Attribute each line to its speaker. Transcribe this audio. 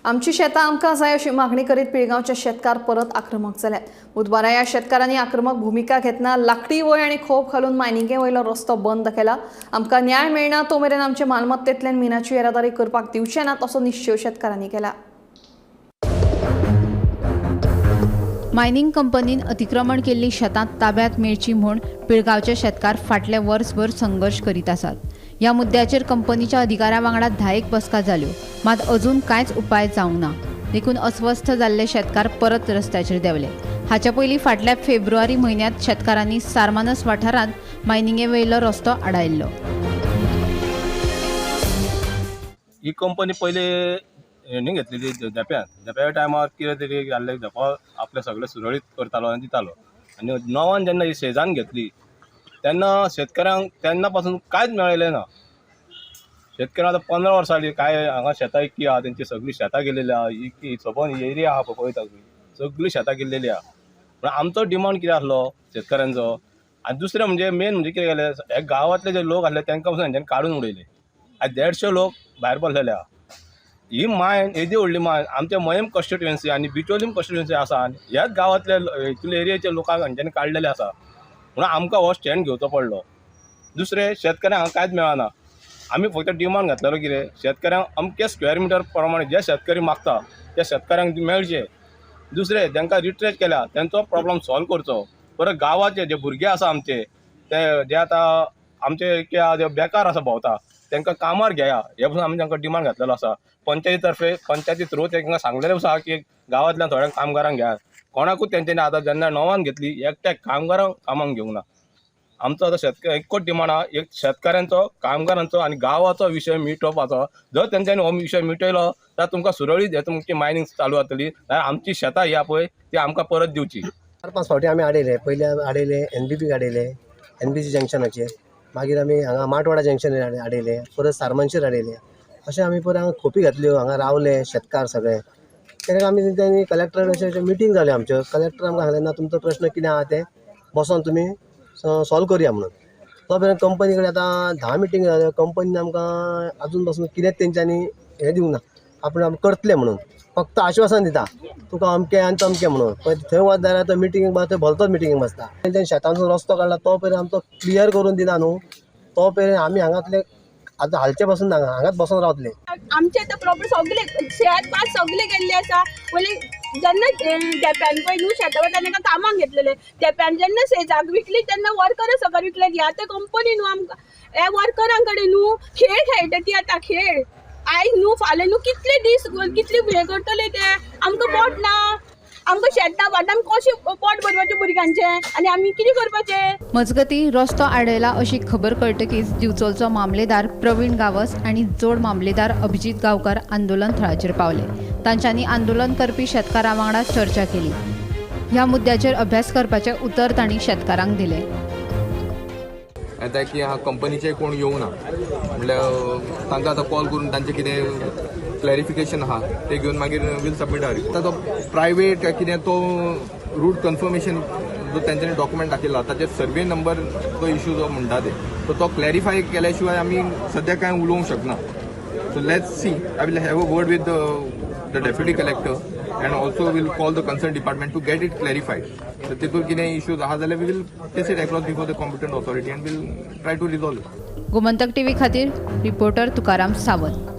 Speaker 1: आमची शेतां आमकां जाय अशी मागणी करीत पिळगांवचे शेतकार परत आक्रमक जाल्यात। बुधवारा ह्या शेतकारांनी आक्रमक भूमिका घेतना लाकडी वय आनी खोप घालून मायनिंगे वयलो रस्तो बंद केला। आमकां न्याय मेळना तो मेरेन आमचे मालमत्तेंतल्यान मिनाची येरादारी करपाक दिवचे नात असो निश्चय शेतकारांनी केला। मायनिंग कंपनीन अतिक्रमण केल्ली शेतां ताब्यात मेळची म्हूण पिळगांवचे शेतकार फाटले वर्सभर संघर्श करीत आसात। ह्या मुद्द्याचेर कंपनीच्या अधिकाऱ्यां वांगडा 10 बसका जाल्यो, मात अजून कांयच उपाय जावंक ना। देखून अस्वस्थ जाल्ले शेतकार परत रस्त्याचेर देवले। हाच्या पयलीं फाटल्या फेब्रुवारी म्हयन्यांत शेतकारांनी सारमानस वाठारांत मायनिंगे वयलो रस्तो आडायल्लो।
Speaker 2: ही कंपनी पयली हेणी घेतलेली देप्या टायमार कितें तरी जाल्लें देपो आपले सगळे सुरळीत करतालो आनी दितालो। आनी नवान जेन्ना ही सेजान घेतली तेन्ना शेतकऱ्यांक तेन्ना पासून कांयच मेळिल्लें ना। शेतकऱ्यांक आतां 15 वर्सां जालीं, काय हांगा शेतां इतकी आहा, तेंची सगळीं शेतां गेलेली आहा। ही सबंद एरिया आहा पळयता तुमी, सगळीं शेतां गेल्लेली आहा। पूण आमचो डिमांड कितें आसलो शेतकऱ्यांचो, आनी दुसरें म्हणजे मेन म्हणजे कितें केलें, हे गांवांतले जे लोक आसले तांकां पासून हेंच्यांनी काडून उडयले। आज 150 लोक भायर पडलेले आहा। ही मायन येदी व्हडली मायन आमच्या मयम कॉन्स्टिट्युएन्सी आनी बिचोलीम कॉन्स्टिट्युएन्सी आसा, आनी ह्याच गांवांतल्या इतले एरियाचे लोकांक हांच्यांनी काडलेले आसा। म्हणून आमकां हो स्टँड घेवचो पडलो। दुसरें शेतकऱ्यांक हांगा कांयच मेळना। आमी फक्त डिमांड घातलेलो कितें, शेतकऱ्यांक अमके स्क्वेअर मिटर प्रमाणे जे शेतकरी मागता त्या शेतकऱ्यांक मेळचे। दुसरें तांकां रिट्रेट केल्या तांचो प्रॉब्लेम सॉल्व करचो। परत गांवाचे जे भुरगे आसा आमचे जे आतां आमचे जे बेकार आसा भोंवता तांकां कामार घेया, हे पासून आमी तांकां डिमांड घातलेलो आसा। पंचायती थ्रू तांकां सांगलेलें आसा की गांवांतल्या थोड्या कामगारांक घेयात। कोणाकूच तेंच्यांनी आतां जेन्ना नवान घेतली एकट्याक कामगारांक कामाक घेवंक ना। आमचो आतां एकूच डिमांड आहा, एक शेतकऱ्यांचो, कामगारांचो आनी गांवाचो विशय मिटोवपाचो। जर तेंच्यांनी हो विशय मिटयलो जाल्यार तुमकां सुरळीत तुमची मायनिंग चालू जातली। आमची शेतां ही आहा पळय ती आमकां परत दिवची।
Speaker 3: 4-5 फावटी आमी आडयले। पयले आडयले NBP आडयले, NBC जंक्शनाचेर, मागीर आमी हांगा माटवाडा जंक्शनार आडयले, परत सारमनशेर आडयले। अशें आमी परत हांगा खोपी घातल्यो, हांगा रावले शेतकार सगळे। तेन्ना आमी तेंच्यांनी कलेक्टर अशें मिटींग जाल्यो आमच्यो। कलेक्टर आमकां सांगलें ना तुमचो प्रश्न कितें आहा ते बसोन तुमी सॉल्व करया म्हणून। तो मेरेन कंपनी कडेन आतां 10 मिटींग जाल्यो, कंपनीन आमकां अजून पासून कितेंच तेंच्यांनी हें दिवंक ना, आमी करतले म्हणून फक्त आश्वासन दिता तुका अमकें आनी तमकें म्हणून। पण थंय वच जाल्यार तो मिटींगेक बसता, भलतोच मिटींगेक बसता। तेंच्यांनी शेतांचो रस्तो काडला तो परेन आमचो क्लियर करून दिना न्हू, तो परेन आमी हांगातले आतां हालचे पासून हांगाच बसून रावतले।
Speaker 4: आमचे आतां प्रॉब्लेम सगळे शेत पास सगळे गेल्ले आसा। पयलीं जेन्ना देप्यान पळय न्हू शेतां वयता तांकां कामाक घेतलेले, देप्यान जेन्ना सेजाक विकली तेन्ना वर्करां सकयल विकलेली। आतां कंपनी न्हू आमकां हे वर्करां कडेन न्हू खेळ खेळटा ती आतां खेळ। आयज न्हू फाल्यां न्हू कितले दीस कितले हें करतले ते आमकां पोट ना। आमकां शेतां भाटांक कशें पोट भरपाचें भुरग्यांचें आनी आमी कितें करपाचें।
Speaker 1: मजगती रस्तो आडयला अशी खबर कळटकीच दिवचलचो मामलेदार प्रवीण गावस आणि जोड मामलेदार अभिजित गांवकार आंदोलन थळाचेर पावले। तांच्यांनी आंदोलन करपी शेतकारां वांगडा चर्चा केली। ह्या मुद्द्याचेर अभ्यास करपाचे उतर तांणी शेतकारांक दिले।
Speaker 5: येता की हांगा कंपनीचे कोण येवंक ना, म्हणल्यार तांकां आतां कॉल करून तांचें कितें क्लॅरिफिकेशन आहा ते घेवन मागीर वील सबमीट आतां तो प्रायवेट कितें तो रूट कन्फर्मेशन जो तेंच्यांनी डॉक्युमेंट दाखयला ताचेर सर्वे नंबर तो इश्यू जो म्हणटा ते तो क्लॅरिफाय केल्या शिवाय आमी सद्या कांय उलोवंक शकना। So let's see, I will have a word with the deputy collector and also will call the concerned department to get it clarified. So तितून कितें issues आहा जाल्यार we will place it across before the competent authority and will try to resolve it.
Speaker 1: Gomantak TV खातीर reporter Tukaram Sawant.